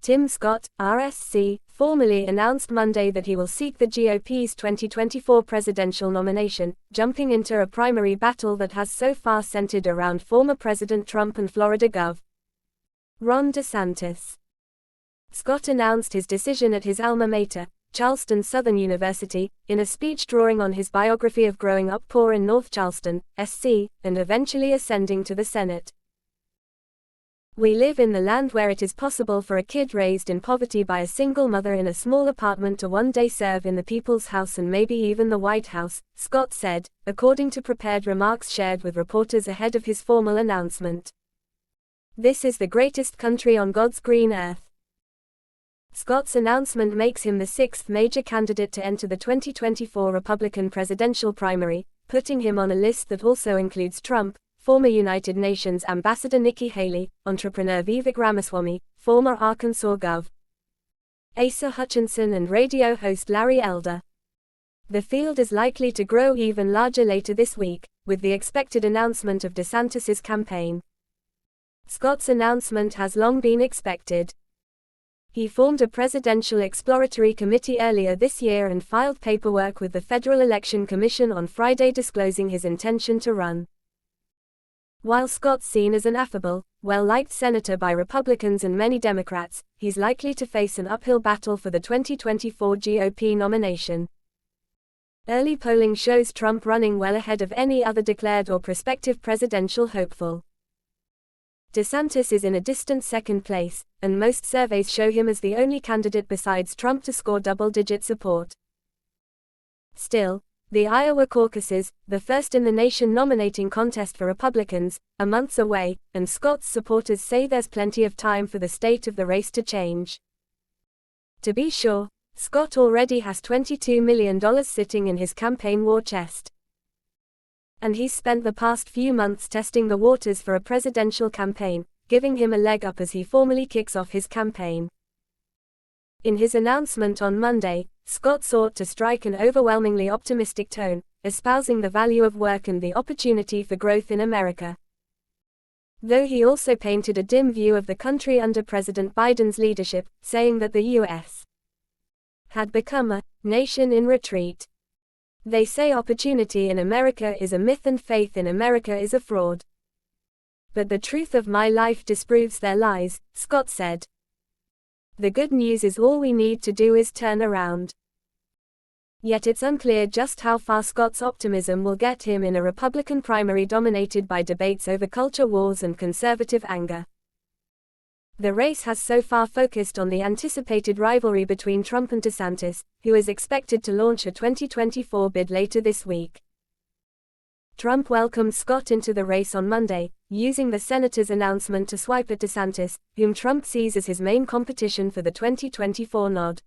Tim Scott, R-S.C., formally announced Monday that he will seek the GOP's 2024 presidential nomination, jumping into a primary battle that has so far centered around former President Trump and Florida Gov. Ron DeSantis. Scott announced his decision at his alma mater, Charleston Southern University, in a speech drawing on his biography of growing up poor in North Charleston, SC, and eventually ascending to the Senate. "We live in the land where it is possible for a kid raised in poverty by a single mother in a small apartment to one day serve in the People's House and maybe even the White House," Scott said, according to prepared remarks shared with reporters ahead of his formal announcement. "This is the greatest country on God's green earth." Scott's announcement makes him the sixth major candidate to enter the 2024 Republican presidential primary, putting him on a list that also includes Trump, former United Nations Ambassador Nikki Haley, entrepreneur Vivek Ramaswamy, former Arkansas Gov. Asa Hutchinson and radio host Larry Elder. The field is likely to grow even larger later this week, with the expected announcement of DeSantis's campaign. Scott's announcement has long been expected. He formed a presidential exploratory committee earlier this year and filed paperwork with the Federal Election Commission on Friday disclosing his intention to run. While Scott's seen as an affable, well-liked senator by Republicans and many Democrats, he's likely to face an uphill battle for the 2024 GOP nomination. Early polling shows Trump running well ahead of any other declared or prospective presidential hopeful. DeSantis is in a distant second place, and most surveys show him as the only candidate besides Trump to score double-digit support. Still, the Iowa caucuses, the first in the nation nominating contest for Republicans, are months away, and Scott's supporters say there's plenty of time for the state of the race to change. To be sure, Scott already has $22 million sitting in his campaign war chest. And he's spent the past few months testing the waters for a presidential campaign, giving him a leg up as he formally kicks off his campaign. In his announcement on Monday, Scott sought to strike an overwhelmingly optimistic tone, espousing the value of work and the opportunity for growth in America. Though he also painted a dim view of the country under President Biden's leadership, saying that the U.S. had become a nation in retreat. "They say opportunity in America is a myth and faith in America is a fraud. But the truth of my life disproves their lies," Scott said. "The good news is all we need to do is turn around." Yet it's unclear just how far Scott's optimism will get him in a Republican primary dominated by debates over culture wars and conservative anger. The race has so far focused on the anticipated rivalry between Trump and DeSantis, who is expected to launch a 2024 bid later this week. Trump welcomed Scott into the race on Monday, using the senator's announcement to swipe at DeSantis, whom Trump sees as his main competition for the 2024 nod.